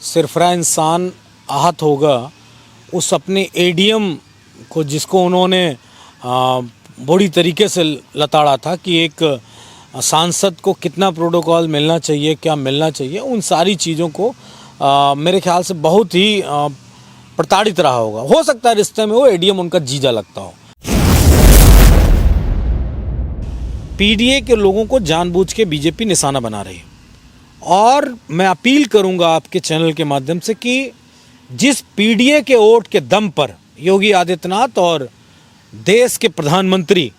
सिरफरा इंसान आहत होगा उस अपने एडीएम को जिसको उन्होंने बड़ी तरीके से लताड़ा था कि एक सांसद को कितना प्रोटोकॉल मिलना चाहिए, क्या मिलना चाहिए, उन सारी चीज़ों को मेरे ख्याल से बहुत ही प्रताड़ित रहा होगा। हो सकता है रिश्ते में वो एडीएम उनका जीजा लगता हो। पीडीए के लोगों को जानबूझ के बीजेपी निशाना बना रही है और मैं अपील करूंगा आपके चैनल के माध्यम से कि जिस पीडीए के वोट के दम पर योगी आदित्यनाथ और देश के प्रधानमंत्री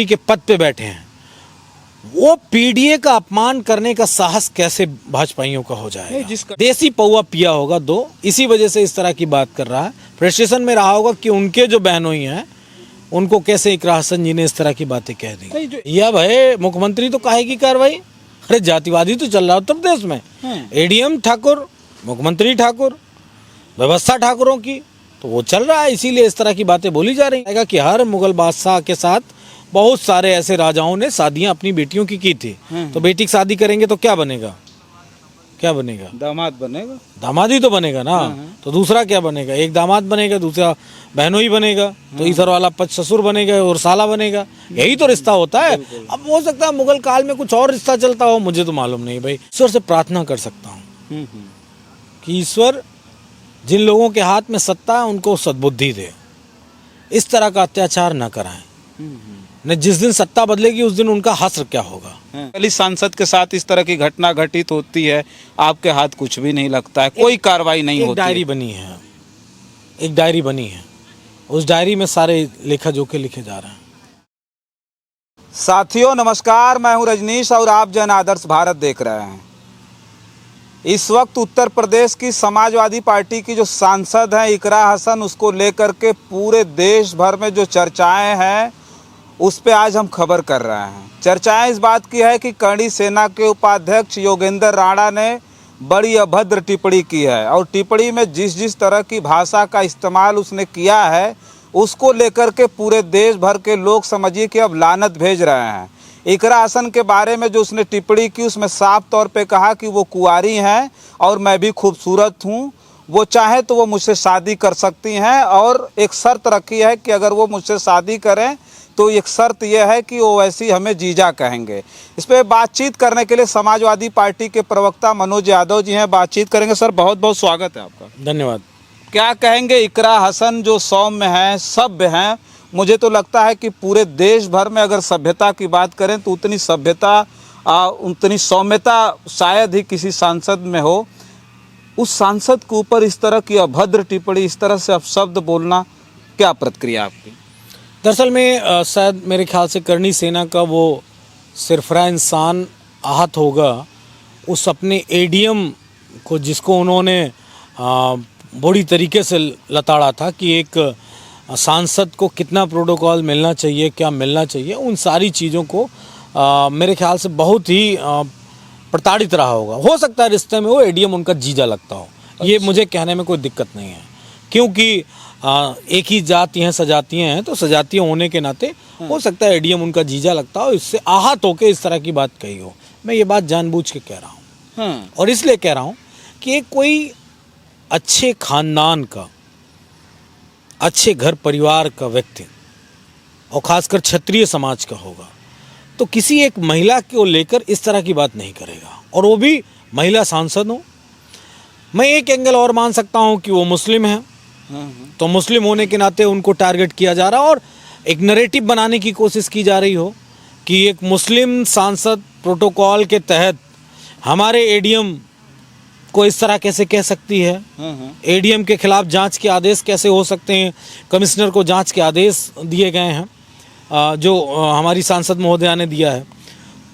के पद पे बैठे हैं, वो पीडीए का अपमान करने का साहस कैसे भाजपाइयों का हो जाएगा। देसी पौवा पिया होगा दो, इसी वजह से इस तरह की बात कर रहा है। फ्रस्ट्रेशन में रहा होगा कि उनके जो बहनोई हैं उनको कैसे इकरा हसन जी ने इस तरह की बातें कह दी। या भाई मुख्यमंत्री तो काहे की कार्रवाई, अरे जातिवादी तो चल रहा है उत्तर प्रदेश में। एडीएम ठाकुर, मुख्यमंत्री ठाकुर, व्यवस्था ठाकुरों की तो वो चल रहा है, इसीलिए इस तरह की बातें बोली जा रही है कि हर मुगल बादशाह के साथ बहुत सारे ऐसे राजाओं ने शादियां अपनी बेटियों की थी। तो बेटी की शादी करेंगे तो क्या बनेगा, क्या बनेगा? दामाद बनेगा। दामाद ही तो बनेगा ना, तो दूसरा क्या बनेगा? एक दामाद बनेगा, दूसरा बहनों ही बनेगा, तो इधर वाला पच ससुर बनेगा और साला बनेगा। यही तो रिश्ता होता है। अब हो सकता है मुगल काल में कुछ और रिश्ता चलता हो, मुझे तो मालूम नहीं भाई। ईश्वर से प्रार्थना कर सकता हूँ कि ईश्वर जिन लोगों के हाथ में सत्ता है उनको सद्बुद्धि दे, इस तरह का अत्याचार न कराएं। न जिस दिन सत्ता बदलेगी उस दिन उनका हश्र क्या होगा। पहली सांसद के साथ इस तरह की घटना घटित होती है, आपके हाथ कुछ भी नहीं लगता है, कोई कार्रवाई नहीं होती। डायरी बनी है, एक डायरी बनी है, उस डायरी में सारे लेखा जोखे लिखे जा रहे हैं। साथियों नमस्कार, मैं हूं रजनीश और आप जन आदर्श भारत देख रहे हैं। इस वक्त उत्तर प्रदेश की समाजवादी पार्टी की जो सांसद हैं इकरा हसन, उसको लेकर के पूरे देश भर में जो चर्चाएं हैं उस पे आज हम खबर कर रहे हैं। चर्चाएं इस बात की है कि करणी सेना के उपाध्यक्ष योगेंद्र राणा ने बड़ी अभद्र टिप्पणी की है और टिप्पणी में जिस तरह की भाषा का इस्तेमाल उसने किया है उसको लेकर के पूरे देश भर के लोग समझिए कि अब लानत भेज रहे हैं। इकरा हसन के बारे में जो उसने टिप्पणी की उसमें साफ तौर पे कहा कि वो कुंवारी हैं और मैं भी खूबसूरत हूँ, वो चाहे तो वो मुझसे शादी कर सकती हैं और एक शर्त रखी है कि अगर वो मुझसे शादी करें तो एक शर्त यह है कि वो वैसी हमें जीजा कहेंगे। इस पर बातचीत करने के लिए समाजवादी पार्टी के प्रवक्ता मनोज यादव जी हैं, बातचीत करेंगे। सर बहुत बहुत स्वागत है आपका। धन्यवाद। क्या कहेंगे, इकरा हसन जो सौम्य हैं, सभ्य हैं, मुझे तो लगता है कि पूरे देश भर में अगर सभ्यता की बात करें तो उतनी सभ्यता उतनी सौम्यता शायद ही किसी सांसद में हो। उस सांसद के ऊपर इस तरह की अभद्र टिप्पणी, इस तरह से अपशब्द बोलना, क्या प्रतिक्रिया आपकी? दरअसल में शायद मेरे ख्याल से करणी सेना का वो सिरफरा इंसान आहत होगा उस अपने एडीएम को जिसको उन्होंने बड़ी तरीके से लताड़ा था कि एक सांसद को कितना प्रोटोकॉल मिलना चाहिए, क्या मिलना चाहिए, उन सारी चीज़ों को मेरे ख्याल से बहुत ही प्रताड़ित रहा होगा। हो सकता है रिश्ते में वो एडीएम उनका जीजा लगता हो। ये मुझे कहने में कोई दिक्कत नहीं है, क्योंकि एक ही जाति हैं, सजातियाँ हैं, तो सजातियाँ होने के नाते हो सकता है एडीएम उनका जीजा लगता हो, इससे आहत होकर इस तरह की बात कही हो। मैं ये बात जानबूझ के कह रहा हूँ और इसलिए कह रहा हूँ कि कोई अच्छे खानदान का, अच्छे घर परिवार का व्यक्ति और खासकर क्षत्रिय समाज का होगा तो किसी एक महिला को लेकर इस तरह की बात नहीं करेगा, और वो भी महिला सांसद हो। मैं एक एंगल और मान सकता हूँ कि वो मुस्लिम है, तो मुस्लिम होने के नाते उनको टारगेट किया जा रहा है और एक नैरेटिव बनाने की कोशिश की जा रही हो कि एक मुस्लिम सांसद प्रोटोकॉल के तहत हमारे एडीएम को इस तरह कैसे कह सकती है, एडीएम के खिलाफ जांच के आदेश कैसे हो सकते हैं। कमिश्नर को जांच के आदेश दिए गए हैं जो हमारी सांसद महोदया ने दिया है।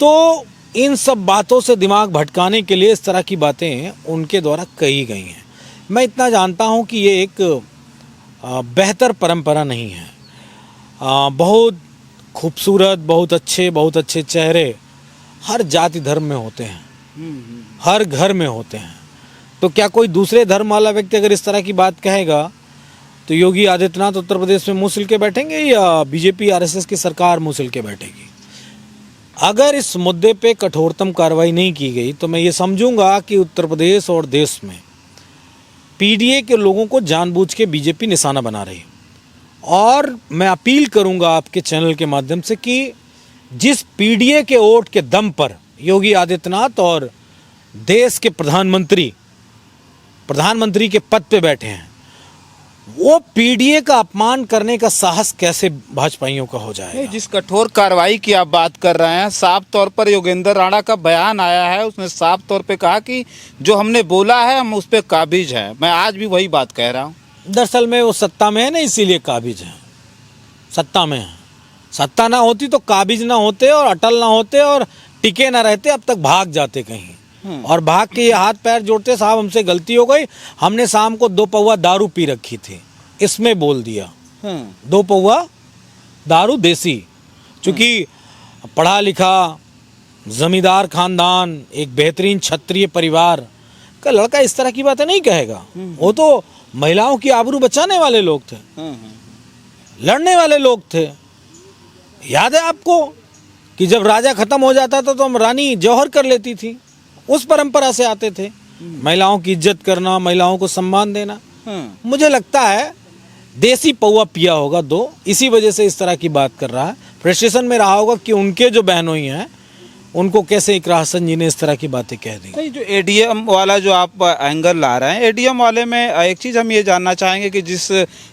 तो इन सब बातों से दिमाग भटकाने के लिए इस तरह की बातें उनके द्वारा कही गई हैं। मैं इतना जानता हूं कि ये एक बेहतर परंपरा नहीं है। बहुत खूबसूरत, बहुत अच्छे चेहरे हर जाति धर्म में होते हैं, हर घर में होते हैं। तो क्या कोई दूसरे धर्म वाला व्यक्ति अगर इस तरह की बात कहेगा तो योगी आदित्यनाथ उत्तर प्रदेश में मुंह सिल के बैठेंगे या बीजेपी आरएसएस की सरकार मुंह सिल के बैठेगी? अगर इस मुद्दे पे कठोरतम कार्रवाई नहीं की गई तो मैं ये समझूंगा कि उत्तर प्रदेश और देश में पीडीए के लोगों को जानबूझ के बीजेपी निशाना बना रही है। और मैं अपील करूंगा आपके चैनल के माध्यम से कि जिस पीडीए के वोट के दम पर योगी आदित्यनाथ और देश के प्रधानमंत्री के पद पे बैठे हैं, वो पीडीए का अपमान करने का साहस कैसे भाजपाइयों का हो जाएगा? जिस कठोर कार्रवाई की आप बात कर रहे हैं, साफ तौर पर योगेंद्र राणा का बयान आया है, उसने साफ तौर पे कहा कि जो हमने बोला है हम उस पर काबिज हैं। मैं आज भी वही बात कह रहा हूँ। दरअसल में वो सत्ता में है ना, इसीलिए काबिज है, सत्ता में है। सत्ता ना होती तो काबिज ना होते और अटल ना होते और टिके ना रहते, अब तक भाग जाते कहीं। और भाग के ये हाथ पैर जोड़ते, साहब हमसे गलती हो गई, हमने शाम को 2 पौवा दारू पी रखी थी, इसमें बोल दिया 2 पौवा दारू देसी। चूंकि पढ़ा लिखा जमींदार खानदान, एक बेहतरीन क्षत्रिय परिवार का लड़का इस तरह की बातें नहीं कहेगा। वो तो महिलाओं की आबरू बचाने वाले लोग थे, लड़ने वाले लोग थे। याद है आपको कि जब राजा खत्म हो जाता था तो हम रानी जौहर कर लेती थी, उस परंपरा से आते थे। महिलाओं की इज्जत करना, महिलाओं को सम्मान देना। मुझे लगता है देसी पौवा पिया होगा 2, इसी वजह से इस तरह की बात कर रहा है। फ्रस्ट्रेशन में रहा होगा कि उनके जो बहनोई हैं उनको कैसे इकरार हसन जी ने इस तरह की बातें कह दी। नहीं, जो एडीएम वाला जो आप एंगल ला रहे हैं, एडीएम वाले में एक चीज़ हम ये जानना चाहेंगे कि जिस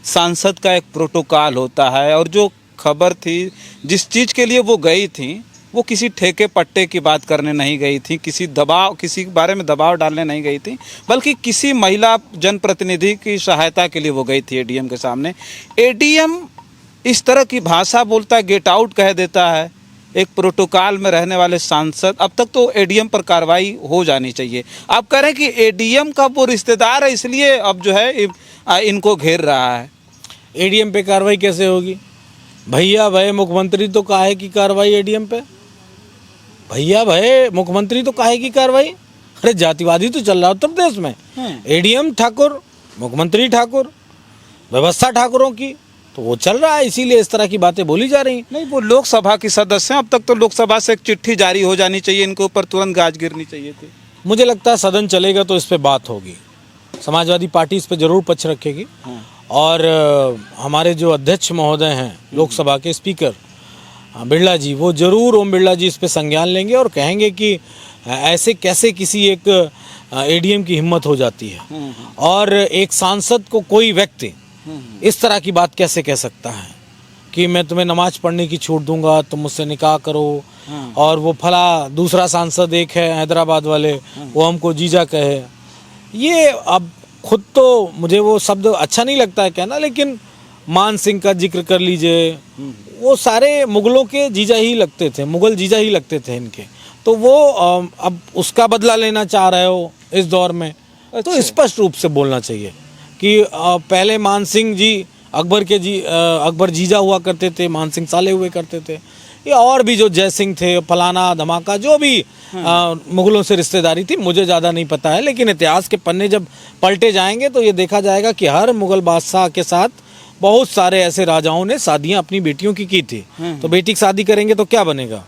सांसद का एक प्रोटोकॉल होता है और जो खबर थी, जिस चीज़ के लिए वो गई थी, वो किसी ठेके पट्टे की बात करने नहीं गई थी, किसी के बारे में दबाव डालने नहीं गई थी, बल्कि किसी महिला जनप्रतिनिधि की सहायता के लिए वो गई थी एडीएम के सामने। एडीएम इस तरह की भाषा बोलता है, गेट आउट कह देता है एक प्रोटोकॉल में रहने वाले सांसद। अब तक तो एडीएम पर कार्रवाई हो जानी चाहिए। आप कह रहे हैं कि एडीएम का वो रिश्तेदार है, इसलिए अब जो है इनको घेर रहा है। एडीएम पे कार्रवाई कैसे होगी? भैया भाई मुख्यमंत्री तो काहे की कार्रवाई एडीएम पे? भैया भाई मुख्यमंत्री तो काहे की कार्रवाई? अरे जातिवादी तो चल रहा है उत्तर प्रदेश में। एडीएम ठाकुर, मुख्यमंत्री ठाकुर, व्यवस्था ठाकुरों की, तो वो चल रहा है, इसीलिए इस तरह की बातें बोली जा रही। नहीं, वो लोकसभा की सदस्य हैं, अब तक तो लोकसभा से एक चिट्ठी जारी हो जानी चाहिए, इनके ऊपर तुरंत गाज गिरनी चाहिए थी। मुझे लगता है सदन चलेगा तो इस पे बात होगी, समाजवादी पार्टी इस पे जरूर पक्ष रखेगी। और हमारे जो अध्यक्ष महोदय हैं लोकसभा के स्पीकर बिरला जी, वो जरूर, ओम बिरला जी, इस पे संज्ञान लेंगे और कहेंगे कि ऐसे कैसे किसी एक एडीएम की हिम्मत हो जाती है और एक सांसद को कोई व्यक्ति इस तरह की बात कैसे कह सकता है कि मैं तुम्हें नमाज पढ़ने की छूट दूंगा, तुम मुझसे निकाह करो। और वो फला दूसरा सांसद एक है हैदराबाद वाले, वो हमको जीजा कहे। ये अब खुद तो मुझे वो शब्द अच्छा नहीं लगता है कहना, लेकिन मान सिंह का जिक्र कर लीजिए, वो सारे मुगलों के जीजा ही लगते थे, मुगल जीजा ही लगते थे इनके। तो वो अब उसका बदला लेना चाह रहे हो इस दौर में, तो स्पष्ट रूप से बोलना चाहिए कि पहले मान सिंह जी अकबर जीजा हुआ करते थे, मान सिंह साले हुए करते थे, या और भी जो जय सिंह थे, फलाना धमाका, जो भी मुगलों से रिश्तेदारी थी, मुझे ज़्यादा नहीं पता है। लेकिन इतिहास के पन्ने जब पलटे जाएंगे तो ये देखा जाएगा कि हर मुगल बादशाह के साथ बहुत सारे ऐसे राजाओं ने शादियां अपनी बेटियों की थी। तो बेटी की शादी करेंगे तो क्या बनेगा?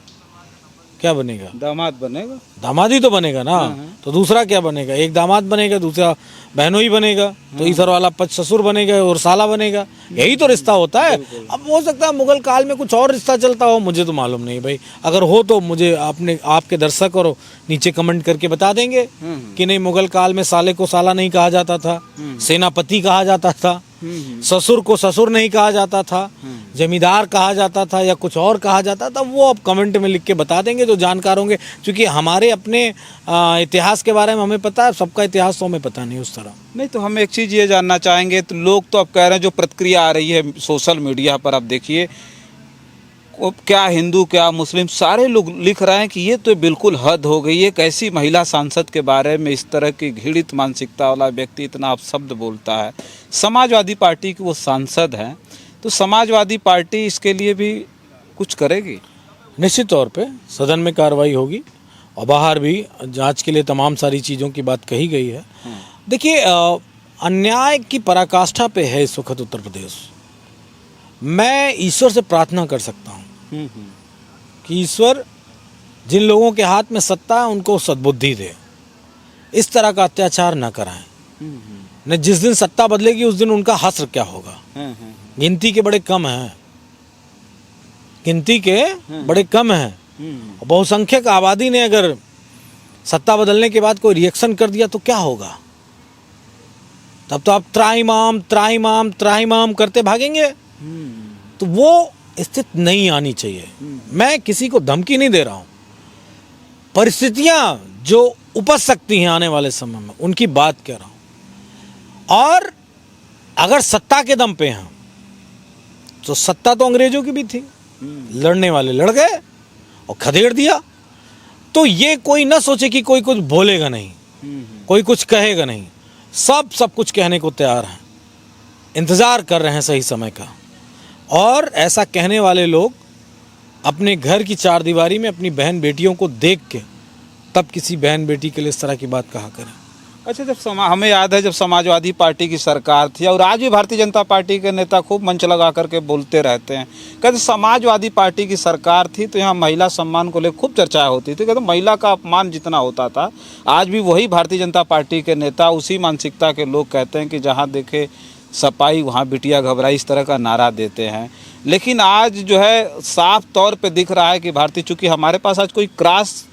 क्या बनेगा? दामाद बनेगा। दामाद ही तो बनेगा ना। तो दूसरा क्या बनेगा? एक दामाद बनेगा, दूसरा बहनों ही बनेगा, तो इधर वाला पच ससुर बनेगा और साला बनेगा। यही तो रिश्ता होता है। अब हो सकता है मुगल काल में कुछ और रिश्ता चलता हो, मुझे तो मालूम नहीं भाई। अगर हो तो मुझे आपके दर्शक और नीचे कमेंट करके बता देंगे कि नहीं, मुगल काल में साले को साला नहीं कहा जाता था, सेनापति कहा जाता था, ससुर को ससुर नहीं कहा जाता था, जमींदार कहा जाता था या कुछ और कहा जाता था। वो आप कमेंट में लिख के बता देंगे जो जानकार होंगे, क्योंकि हमारे अपने इतिहास के बारे में हमें पता है, सबका इतिहास तो हमें पता नहीं उस तरह। नहीं, तो हम एक चीज़ ये जानना चाहेंगे, तो लोग तो अब कह रहे हैं, जो प्रतिक्रिया आ रही है सोशल मीडिया पर, आप देखिए, क्या हिंदू क्या मुस्लिम सारे लोग लिख रहे हैं कि ये तो बिल्कुल हद हो गई है। कैसी महिला सांसद के बारे में इस तरह की घृणित मानसिकता वाला व्यक्ति इतना अपशब्द बोलता है। समाजवादी पार्टी की वो सांसद हैं, तो समाजवादी पार्टी इसके लिए भी कुछ करेगी? निश्चित तौर पे सदन में कार्रवाई होगी और बाहर भी जांच के लिए तमाम सारी चीज़ों की बात कही गई है। देखिए, अन्याय की पराकाष्ठा पे है इस वक्त उत्तर प्रदेश। मैं ईश्वर से प्रार्थना कर सकता हूँ कि ईश्वर जिन लोगों के हाथ में सत्ता है उनको सद्बुद्धि दे, इस तरह का अत्याचार न कराएं। न जिस दिन सत्ता बदलेगी उस दिन उनका हश्र क्या होगा। गिनती के बड़े कम हैं, गिनती के बड़े कम हैं। बहुसंख्यक आबादी ने अगर सत्ता बदलने के बाद कोई रिएक्शन कर दिया तो क्या होगा? तब तो आप त्राहिमाम त्राहिमाम त्राहिमाम करते भागेंगे। तो वो स्थिति नहीं आनी चाहिए। मैं किसी को धमकी नहीं दे रहा हूं, परिस्थितियां जो उपज सकती हैं आने वाले समय में उनकी बात कह रहा हूं। और अगर सत्ता के दम पे हैं तो सत्ता तो अंग्रेजों की भी थी, लड़ने वाले लड़ गए और खदेड़ दिया। तो ये कोई ना सोचे कि कोई कुछ बोलेगा नहीं, कोई कुछ कहेगा नहीं। सब कुछ कहने को तैयार हैं, इंतज़ार कर रहे हैं सही समय का। और ऐसा कहने वाले लोग अपने घर की चारदीवारी में अपनी बहन बेटियों को देख के तब किसी बहन बेटी के लिए इस तरह की बात कहा करें। अच्छा, जब हमें याद है जब समाजवादी पार्टी की सरकार थी, और आज भी भारतीय जनता पार्टी के नेता खूब मंच लगा करके बोलते रहते हैं, कहते समाजवादी पार्टी की सरकार थी तो यहाँ महिला सम्मान को लेकर खूब चर्चा होती थी। कहते महिला का अपमान जितना होता था, आज भी वही भारतीय जनता पार्टी के नेता, उसी मानसिकता के लोग कहते हैं कि जहाँ देखे सपाई वहाँ बिटिया घबराई, इस तरह का नारा देते हैं। लेकिन आज जो है साफ तौर पर दिख रहा है कि भारतीय, चूँकि हमारे पास आज कोई क्रॉस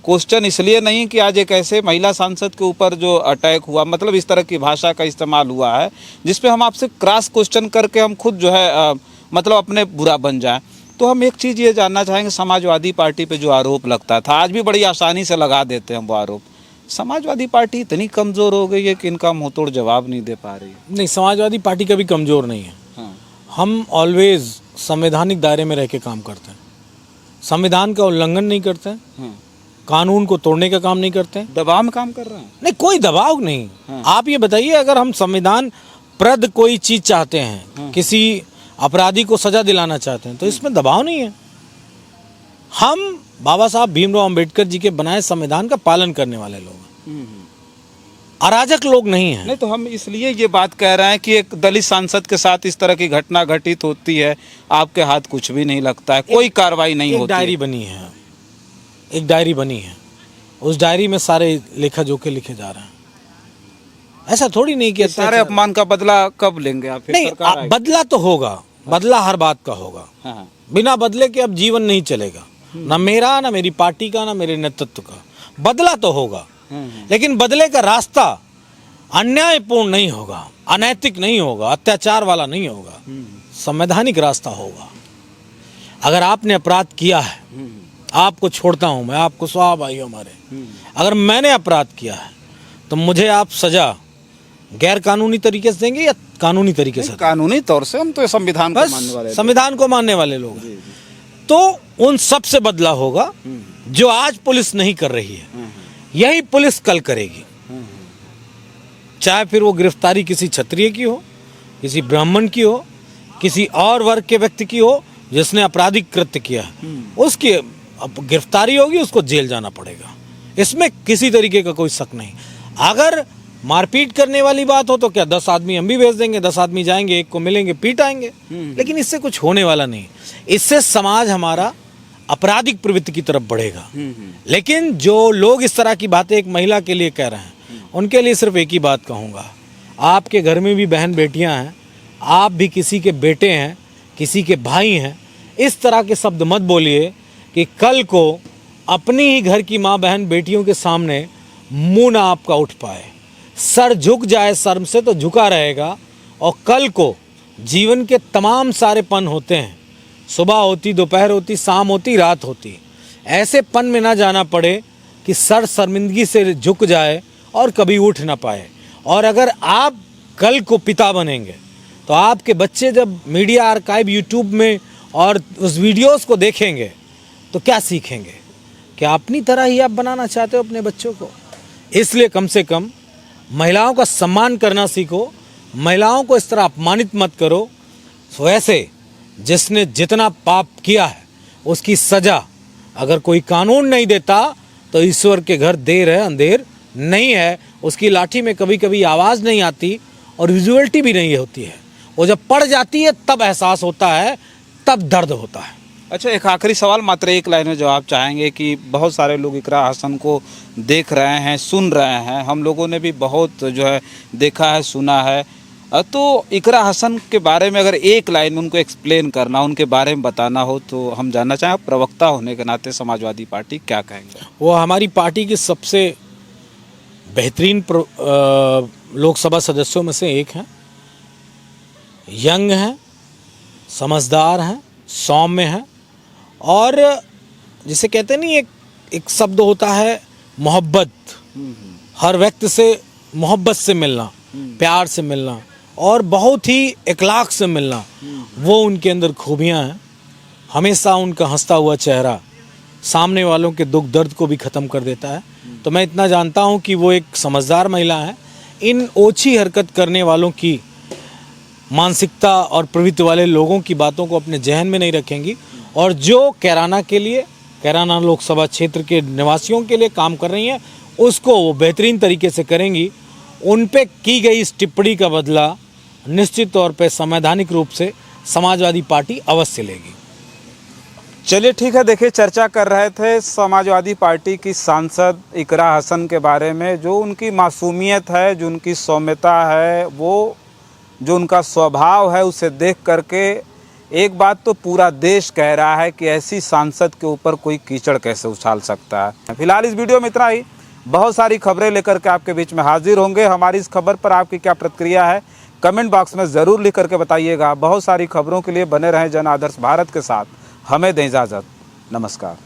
क्वेश्चन इसलिए नहीं कि आज एक ऐसे महिला सांसद के ऊपर जो अटैक हुआ, मतलब इस तरह की भाषा का इस्तेमाल हुआ है जिसपे हम आपसे क्रॉस क्वेश्चन करके हम खुद जो है मतलब अपने बुरा बन जाएं। तो हम एक चीज़ ये जानना चाहेंगे, समाजवादी पार्टी पे जो आरोप लगता था, आज भी बड़ी आसानी से लगा देते हैं वो आरोप। समाजवादी पार्टी इतनी कमज़ोर हो गई है कि इनका मुँहतोड़ जवाब नहीं दे पा रही है। नहीं, समाजवादी पार्टी कभी कमज़ोर नहीं है। हाँ। हम ऑलवेज संवैधानिक दायरे में रह के काम करते हैं, संविधान का उल्लंघन नहीं करते हैं, हाँ। कानून को तोड़ने का काम नहीं करते हैं। दबाव में काम कर रहे हैं? नहीं, कोई दबाव नहीं। हाँ। आप ये बताइए, अगर हम संविधान प्रद कोई चीज चाहते हैं, हाँ। किसी अपराधी को सजा दिलाना चाहते हैं, तो इसमें दबाव नहीं है। हम बाबा साहब भीमराव अंबेडकर जी के बनाए संविधान का पालन करने वाले लोग हैं, अराजक लोग नहीं हैं। नहीं, तो हम इसलिए ये बात कह रहे हैं कि एक दलित सांसद के साथ इस तरह की घटना घटित होती है, आपके हाथ कुछ भी नहीं लगता है, कोई कार्रवाई नहीं होती। डायरी बनी है, एक डायरी बनी है, उस डायरी में सारे लेखा जोखे लिखे जा रहे हैं। ऐसा थोड़ी नहीं कि सारे अपमान का बदला कब लेंगे आप? नहीं, बदला तो होगा, बदला हर बात का होगा। हाँ। बिना बदले के अब जीवन नहीं चलेगा, ना मेरा, ना मेरी पार्टी का, ना मेरे नेतृत्व का। बदला तो होगा, लेकिन बदले का रास्ता अन्यायपूर्ण नहीं होगा, अनैतिक नहीं होगा, अत्याचार वाला नहीं होगा, संवैधानिक रास्ता होगा। अगर आपने अपराध किया है, आपको छोड़ता हूं मैं, आपको सौ भाई हमारे, अगर मैंने अपराध किया है तो मुझे आप सजा गैर कानूनी तरीके से देंगे या कानूनी तरीके से? कानूनी तौर से। हम तो संविधान को मानने वाले, संविधान को मानने वाले लोग हैं। तो उन सब से बदला होगा जो आज पुलिस नहीं कर रही है, यही पुलिस कल करेगी। चाहे फिर वो गिरफ्तारी किसी क्षत्रिय की हो, किसी ब्राह्मण की हो, किसी और वर्ग के व्यक्ति की हो जिसने आपराधिक कृत्य किया है, उसकी अब गिरफ्तारी होगी, उसको जेल जाना पड़ेगा। इसमें किसी तरीके का कोई शक नहीं। अगर मारपीट करने वाली बात हो तो क्या 10 आदमी हम भी भेज देंगे, 10 आदमी जाएंगे, एक को मिलेंगे, पीट आएंगे, लेकिन इससे कुछ होने वाला नहीं। इससे समाज हमारा आपराधिक प्रवृत्ति की तरफ बढ़ेगा। लेकिन जो लोग इस तरह की बातें एक महिला के लिए कह रहे हैं, उनके लिए सिर्फ एक ही बात कहूँगा, आपके घर में भी बहन बेटियाँ हैं, आप भी किसी के बेटे हैं, किसी के भाई हैं। इस तरह के शब्द मत बोलिए कि कल को अपनी ही घर की माँ बहन बेटियों के सामने मुंह ना आपका उठ पाए, सर झुक जाए, शर्म से तो झुका रहेगा। और कल को जीवन के तमाम सारे पन होते हैं, सुबह होती, दोपहर होती, शाम होती, रात होती, ऐसे पन में ना जाना पड़े कि सर शर्मिंदगी से झुक जाए और कभी उठ ना पाए। और अगर आप कल को पिता बनेंगे तो आपके बच्चे जब मीडिया आर्काइव यूट्यूब में और उस वीडियोस को देखेंगे तो क्या सीखेंगे? क्या अपनी तरह ही आप बनाना चाहते हो अपने बच्चों को? इसलिए कम से कम महिलाओं का सम्मान करना सीखो, महिलाओं को इस तरह अपमानित मत करो। वैसे जिसने जितना पाप किया है उसकी सजा अगर कोई कानून नहीं देता तो ईश्वर के घर देर है अंधेर नहीं है। उसकी लाठी में कभी कभी आवाज़ नहीं आती और विजुअलिटी भी नहीं होती है, वो जब पड़ जाती है तब एहसास होता है, तब दर्द होता है। अच्छा, एक आखिरी सवाल, मात्र एक लाइन में जवाब चाहेंगे कि बहुत सारे लोग इकरा हसन को देख रहे हैं, सुन रहे हैं, हम लोगों ने भी बहुत जो है देखा है, सुना है, तो इकरा हसन के बारे में अगर एक लाइन में उनको एक्सप्लेन करना, उनके बारे में बताना हो तो हम जानना चाहें, आप प्रवक्ता होने के नाते समाजवादी पार्टी क्या कहेंगे? वो हमारी पार्टी के सबसे बेहतरीन लोकसभा सदस्यों में से एक हैं, यंग हैं, समझदार हैं, सौम्य हैं, और जिसे कहते नहीं, एक शब्द होता है मोहब्बत, हर व्यक्ति से मोहब्बत से मिलना, प्यार से मिलना और बहुत ही इखलाक से मिलना, वो उनके अंदर खूबियां हैं। हमेशा उनका हंसता हुआ चेहरा सामने वालों के दुख दर्द को भी ख़त्म कर देता है। तो मैं इतना जानता हूं कि वो एक समझदार महिला है। इन ओछी हरकत करने वालों की मानसिकता और प्रवृत्ति वाले लोगों की बातों को अपने जहन में नहीं रखेंगी, और जो कैराना लोकसभा क्षेत्र के निवासियों के लिए काम कर रही हैं उसको वो बेहतरीन तरीके से करेंगी। उन पे की गई इस टिप्पणी का बदला निश्चित तौर पे संवैधानिक रूप से समाजवादी पार्टी अवश्य लेगी। चलिए ठीक है, देखिए चर्चा कर रहे थे समाजवादी पार्टी की सांसद इकरा हसन के बारे में, जो उनकी मासूमियत है, जो उनकी सौम्यता है, वो जो उनका स्वभाव है, उसे देख करके एक बात तो पूरा देश कह रहा है कि ऐसी सांसद के ऊपर कोई कीचड़ कैसे उछाल सकता है। फिलहाल इस वीडियो में इतना ही, बहुत सारी खबरें लेकर के आपके बीच में हाजिर होंगे। हमारी इस खबर पर आपकी क्या प्रतिक्रिया है कमेंट बॉक्स में ज़रूर लिख करके बताइएगा। बहुत सारी खबरों के लिए बने रहें जन आदर्श भारत के साथ। हमें दें इजाज़त, नमस्कार।